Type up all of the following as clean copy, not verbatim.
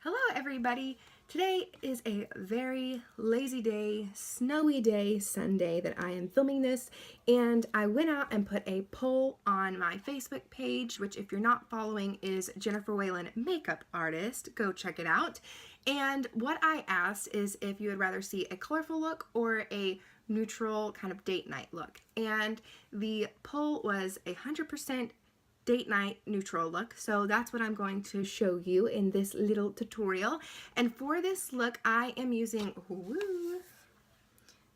Hello everybody! Today is a very lazy day, snowy day, Sunday that I am filming this, and I went out and put a poll on my Facebook page, which if you're not following is Jennifer Whalen Makeup Artist. Go check it out. And what I asked is if you would rather see a colorful look or a neutral kind of date night look. And the poll was 100% date night neutral look, so that's what I'm going to show you in this little tutorial. And for this look I am using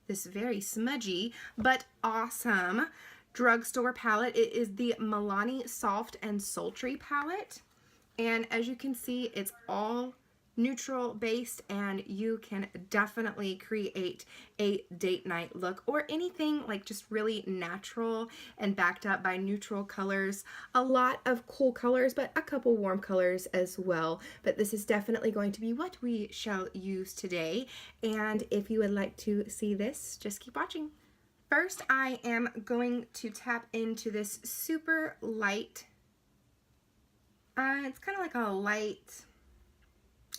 this very smudgy but awesome drugstore palette. It is the Milani Soft and Sultry palette, and as you can see it's all neutral based, and you can definitely create a date night look or anything like just really natural and backed up by neutral colors. A lot of cool colors, but a couple warm colors as well. But this is definitely going to be what we shall use today. And if you would like to see this, just keep watching. First, I am going to tap into this super light, it's kind of like a light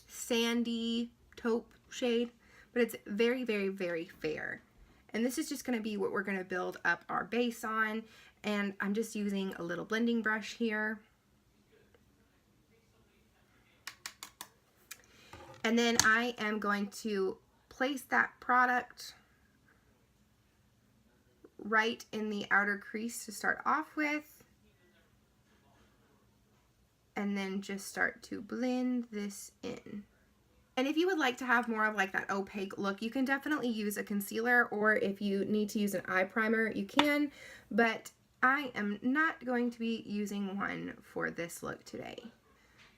sandy taupe shade, but it's very, very, very fair. And this is just going to be what we're going to build up our base on. And I'm just using a little blending brush here. And then I am going to place that product right in the outer crease to start off with. And then just start to blend this in. And if you would like to have more of like that opaque look, you can definitely use a concealer, or if you need to use an eye primer, you can, but I am not going to be using one for this look today.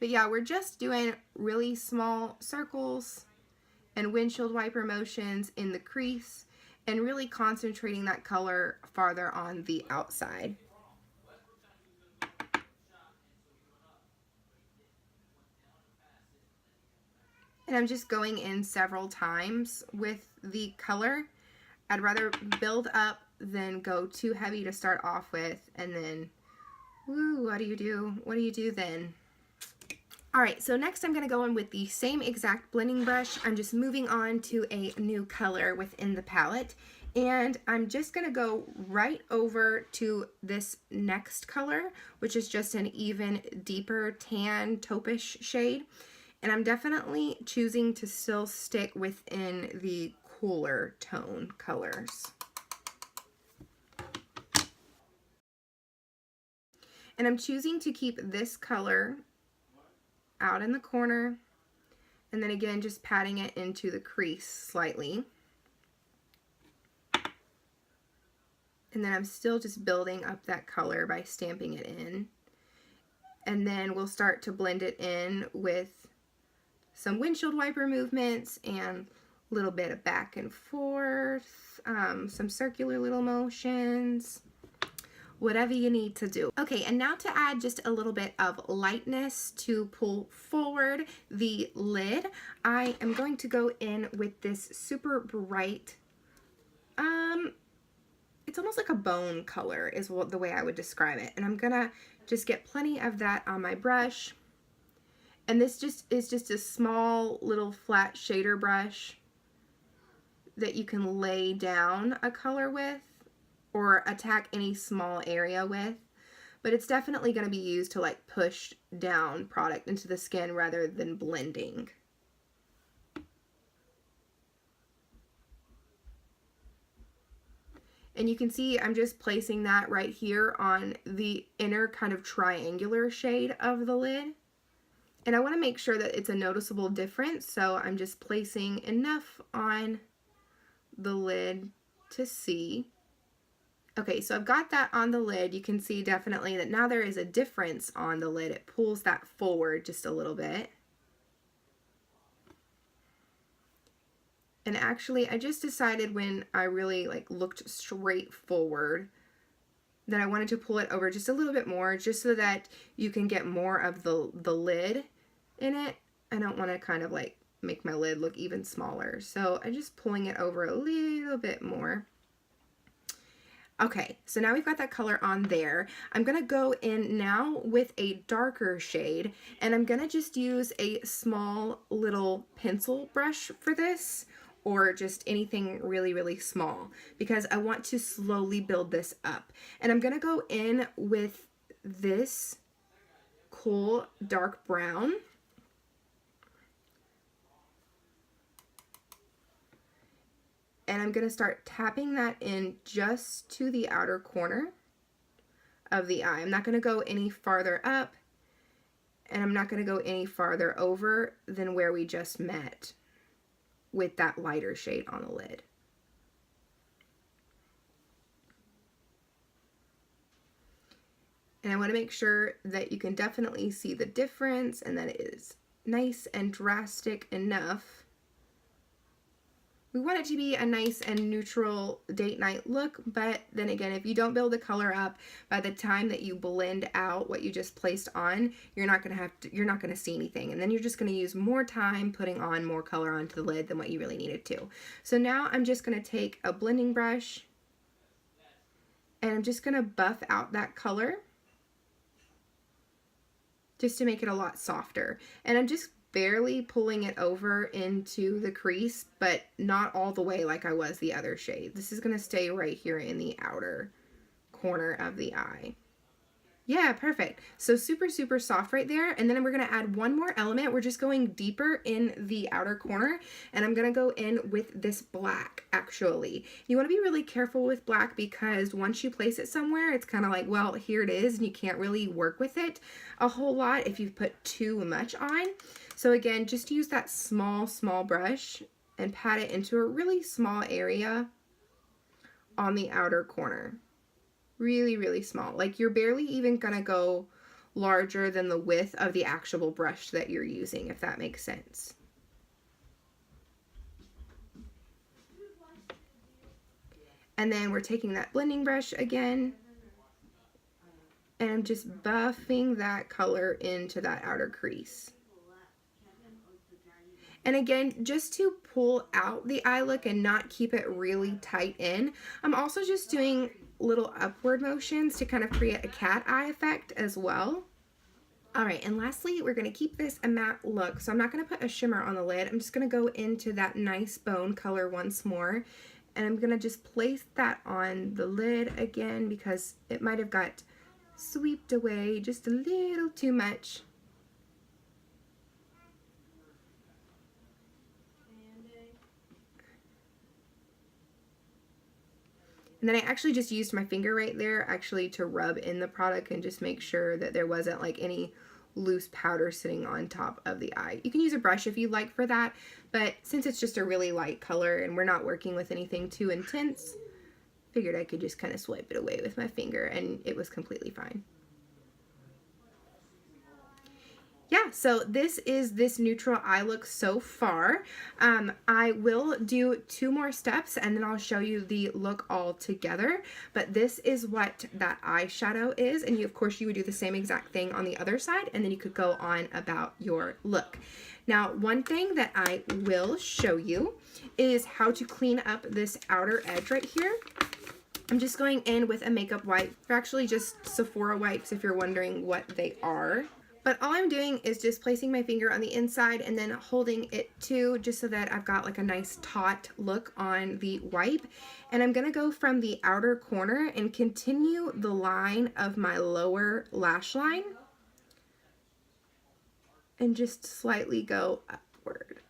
But yeah, we're just doing really small circles and windshield wiper motions in the crease and really concentrating that color farther on the outside. And I'm just going in several times with the color. I'd rather build up than go too heavy to start off with, and then, woo, what do you do? What do you do then? Alright, so next I'm going to go in with the same exact blending brush. I'm just moving on to a new color within the palette. And I'm just going to go right over to this next color, which is just an even deeper tan taupe-ish shade. And I'm definitely choosing to still stick within the cooler tone colors. And I'm choosing to keep this color out in the corner, and then again just patting it into the crease slightly. And then I'm still just building up that color by stamping it in. And then we'll start to blend it in with some windshield wiper movements and a little bit of back and forth, some circular little motions, whatever you need to do. Okay, and now to add just a little bit of lightness to pull forward the lid, I am going to go in with this super bright, it's almost like a bone color is the way I would describe it. And I'm gonna just get plenty of that on my brush. And this is just a small little flat shader brush that you can lay down a color with or attack any small area with. But it's definitely going to be used to like push down product into the skin rather than blending. And you can see I'm just placing that right here on the inner kind of triangular shade of the lid. And I want to make sure that it's a noticeable difference, so I'm just placing enough on the lid to see. Okay, so I've got that on the lid. You can see definitely that now there is a difference on the lid. It pulls that forward just a little bit. And actually, I just decided when I really like looked straight forward that I wanted to pull it over just a little bit more, just so that you can get more of the lid in it. I don't want to kind of like make my lid look even smaller, so I'm just pulling it over a little bit more. Okay, so now we've got that color on there. I'm gonna go in now with a darker shade, and I'm gonna just use a small little pencil brush for this, or just anything really, really small, because I want to slowly build this up. And I'm gonna go in with this cool dark brown. And I'm going to start tapping that in just to the outer corner of the eye. I'm not going to go any farther up, and I'm not going to go any farther over than where we just met with that lighter shade on the lid. And I want to make sure that you can definitely see the difference and that it is nice and drastic enough. We want it to be a nice and neutral date night look, but then again, if you don't build the color up, by the time that you blend out what you just placed on, you're not gonna see anything, and then you're just gonna use more time putting on more color onto the lid than what you really needed to. So now I'm just gonna take a blending brush, and I'm just gonna buff out that color just to make it a lot softer. And I'm just barely pulling it over into the crease, but not all the way like I was the other shade. This is going to stay right here in the outer corner of the eye. Yeah, perfect. So super, super soft right there. And then we're going to add one more element. We're just going deeper in the outer corner, and I'm going to go in with this black, actually. You want to be really careful with black, because once you place it somewhere, it's kind of like, well, here it is, and you can't really work with it a whole lot if you put too much on. So again, just use that small, small brush and pat it into a really small area on the outer corner. Really, really small. Like, you're barely even gonna go larger than the width of the actual brush that you're using, if that makes sense. And then we're taking that blending brush again, and I'm just buffing that color into that outer crease. And again, just to pull out the eye look and not keep it really tight in, I'm also just doing little upward motions to kind of create a cat eye effect as well. All right, and lastly, we're gonna keep this a matte look. So I'm not gonna put a shimmer on the lid. I'm just gonna go into that nice bone color once more. And I'm gonna just place that on the lid again, because it might have got swept away just a little too much. And then I actually just used my finger right there actually to rub in the product and just make sure that there wasn't like any loose powder sitting on top of the eye. You can use a brush if you like for that, but since it's just a really light color and we're not working with anything too intense, figured I could just kind of swipe it away with my finger, and it was completely fine. Yeah, so this is this neutral eye look so far. I will do 2 more steps and then I'll show you the look all together. But this is what that eyeshadow is, and of course you would do the same exact thing on the other side, and then you could go on about your look. Now, one thing that I will show you is how to clean up this outer edge right here. I'm just going in with a makeup wipe. They're actually just Sephora wipes if you're wondering what they are. But all I'm doing is just placing my finger on the inside and then holding it too, just so that I've got like a nice taut look on the wipe. And I'm gonna go from the outer corner and continue the line of my lower lash line and just slightly go upward.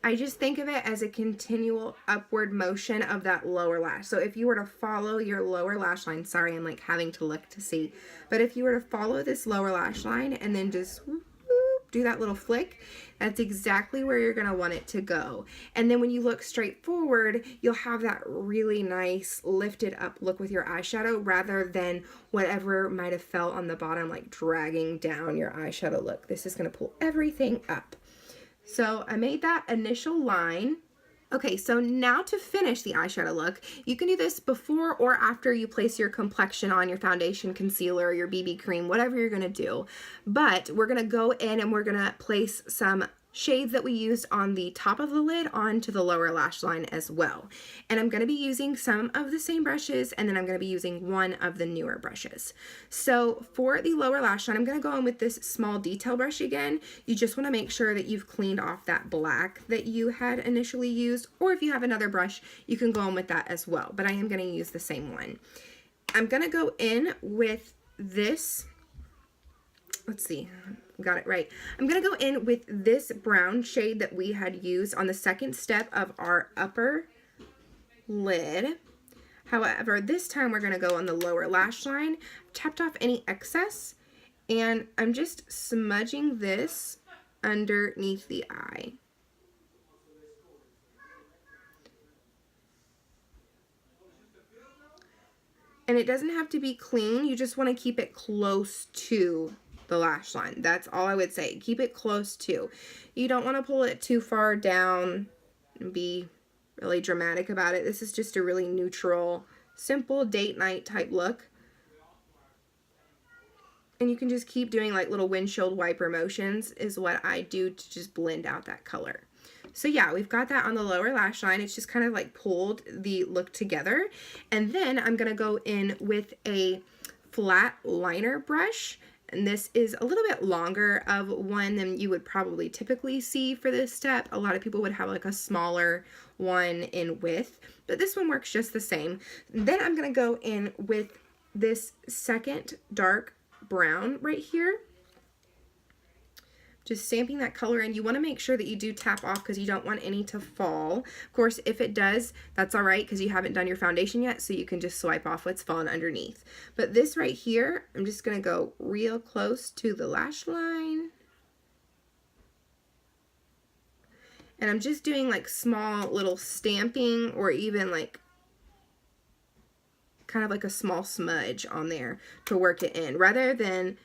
I just think of it as a continual upward motion of that lower lash. So if you were to follow your lower lash line, sorry, I'm like having to look to see, but if you were to follow this lower lash line and then just whoop, whoop, do that little flick, that's exactly where you're gonna want it to go. And then when you look straight forward, you'll have that really nice lifted up look with your eyeshadow, rather than whatever might have felt on the bottom, like dragging down your eyeshadow look. This is gonna pull everything up. So I made that initial line. Okay, so now to finish the eyeshadow look, you can do this before or after you place your complexion on, your foundation, concealer, your BB cream, whatever you're gonna do. But we're gonna go in and we're gonna place some shades that we used on the top of the lid onto the lower lash line as well. And I'm going to be using some of the same brushes, and then I'm going to be using one of the newer brushes. So for the lower lash line, I'm going to go in with this small detail brush again. You just want to make sure that you've cleaned off that black that you had initially used, or if you have another brush, you can go in with that as well, but I am going to use the same one. I'm going to go in with this, let's see, got it right. I'm going to go in with this brown shade that we had used on the second step of our upper lid. However, this time we're going to go on the lower lash line, tapped off any excess, and I'm just smudging this underneath the eye. And it doesn't have to be clean, you just want to keep it close to the lash line. That's all I would say. Keep it close to. You don't want to pull it too far down and be really dramatic about it. This is just a really neutral, simple date night type look. And you can just keep doing like little windshield wiper motions is what I do to just blend out that color. So yeah, we've got that on the lower lash line. It's just kind of like pulled the look together. And then I'm going to go in with a flat liner brush. And this is a little bit longer of one than you would probably typically see for this step. A lot of people would have like a smaller one in width, but this one works just the same. Then I'm going to go in with this second dark brown right here. Just stamping that color in. You want to make sure that you do tap off because you don't want any to fall. Of course, if it does, that's all right because you haven't done your foundation yet, so you can just swipe off what's fallen underneath. But this right here, I'm just going to go real close to the lash line. And I'm just doing like small little stamping or even like kind of like a small smudge on there to work it in rather than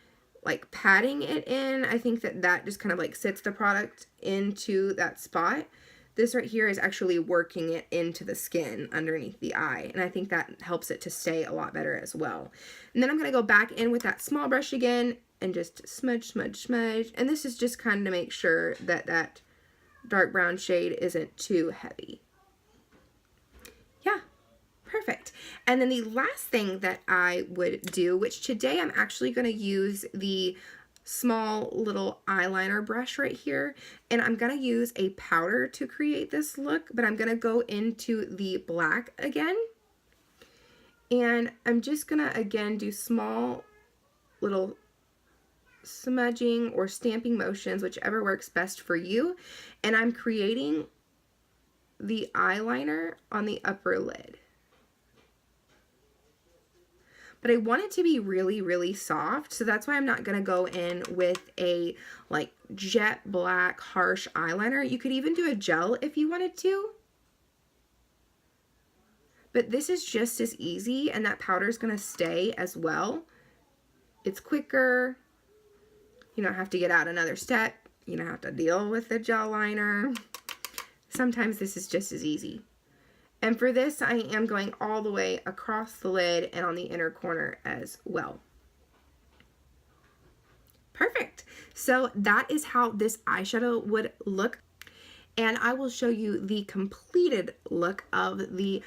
like patting it in. I think that that just kind of like sits the product into that spot. This right here is actually working it into the skin underneath the eye, and I think that helps it to stay a lot better as well. And then I'm going to go back in with that small brush again and just smudge, smudge, smudge. And this is just kind of to make sure that that dark brown shade isn't too heavy. Yeah. Perfect. And then the last thing that I would do, which today I'm actually going to use the small little eyeliner brush right here, and I'm going to use a powder to create this look, but I'm going to go into the black again. And I'm just going to again do small little smudging or stamping motions, whichever works best for you. And I'm creating the eyeliner on the upper lid. But I want it to be really, really soft, so that's why I'm not going to go in with a like jet black harsh eyeliner. You could even do a gel if you wanted to. But this is just as easy, and that powder is going to stay as well. It's quicker. You don't have to get out another step. You don't have to deal with the gel liner. Sometimes this is just as easy. And for this, I am going all the way across the lid and on the inner corner as well. Perfect. So that is how this eyeshadow would look. And I will show you the completed look of the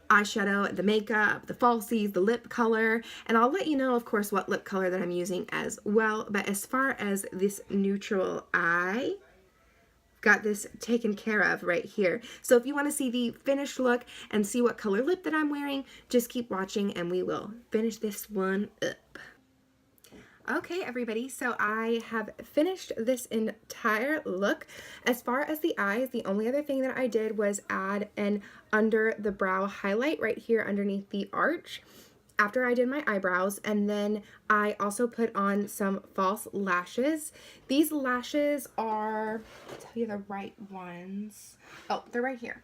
eyeshadow, the makeup, the falsies, the lip color, and I'll let you know, of course, what lip color that I'm using as well. But as far as this neutral eye, got this taken care of right here. So if you want to see the finished look and see what color lip that I'm wearing, just keep watching and we will finish this one up. Okay, everybody, so I have finished this entire look. As far as the eyes, the only other thing that I did was add an under the brow highlight right here underneath the arch after I did my eyebrows, and then I also put on some false lashes. These lashes are, I'll tell you the right ones. Oh, they're right here.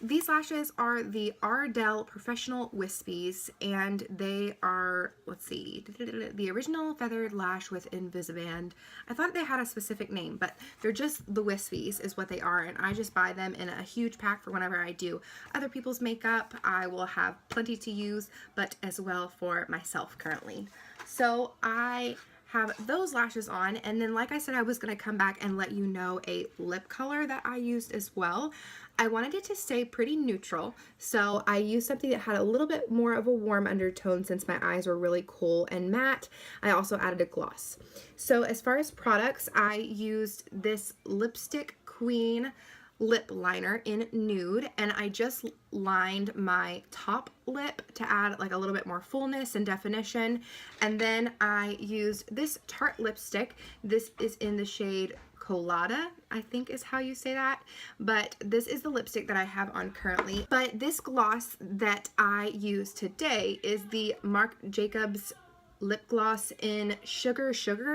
These lashes are the Ardell Professional Wispies, and they are, let's see, the original feathered lash with Invisiband. I thought they had a specific name, but they're just the Wispies is what they are, and I just buy them in a huge pack for whenever I do other people's makeup. I will have plenty to use, but as well for myself currently. So I have those lashes on, and then like I said, I was going to come back and let you know a lip color that I used as well. I wanted it to stay pretty neutral, so I used something that had a little bit more of a warm undertone since my eyes were really cool and matte. I also added a gloss. So as far as products, I used this Lipstick Queen lip liner in nude, and I just lined my top lip to add like a little bit more fullness and definition. And then I used this Tarte lipstick. This is in the shade Colada, I think is how you say that, but this is the lipstick that I have on currently. But this gloss that I use today is the Marc Jacobs lip gloss in Sugar,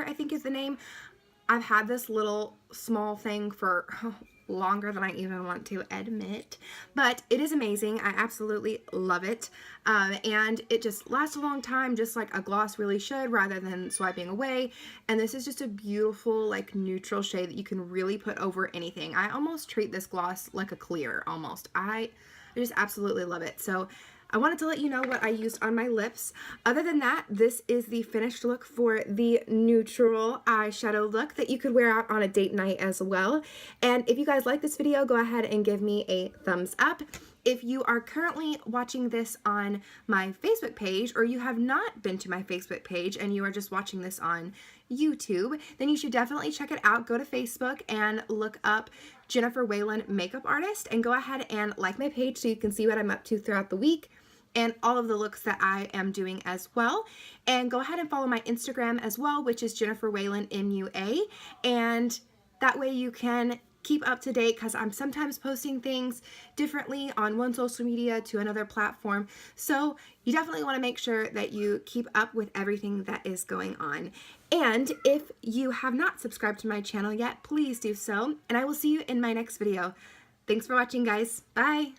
I think is the name. I've had this little small thing for longer than I even want to admit, but it is amazing. I absolutely love it, and it just lasts a long time, just like a gloss really should, rather than swiping away. And this is just a beautiful, like, neutral shade that you can really put over anything. I almost treat this gloss like a clear, almost. I just absolutely love it. So I wanted to let you know what I used on my lips. Other than that, this is the finished look for the neutral eyeshadow look that you could wear out on a date night as well. And if you guys like this video, go ahead and give me a thumbs up. If you are currently watching this on my Facebook page, or you have not been to my Facebook page and you are just watching this on YouTube, then you should definitely check it out. Go to Facebook and look up Jennifer Whalen Makeup Artist, and go ahead and like my page so you can see what I'm up to throughout the week and all of the looks that I am doing as well. And go ahead and follow my Instagram as well, which is Jennifer Whalen MUA, and that way you can keep up to date, because I'm sometimes posting things differently on one social media to another platform. So you definitely want to make sure that you keep up with everything that is going on. And if you have not subscribed to my channel yet, please do so. And I will see you in my next video. Thanks for watching, guys. Bye.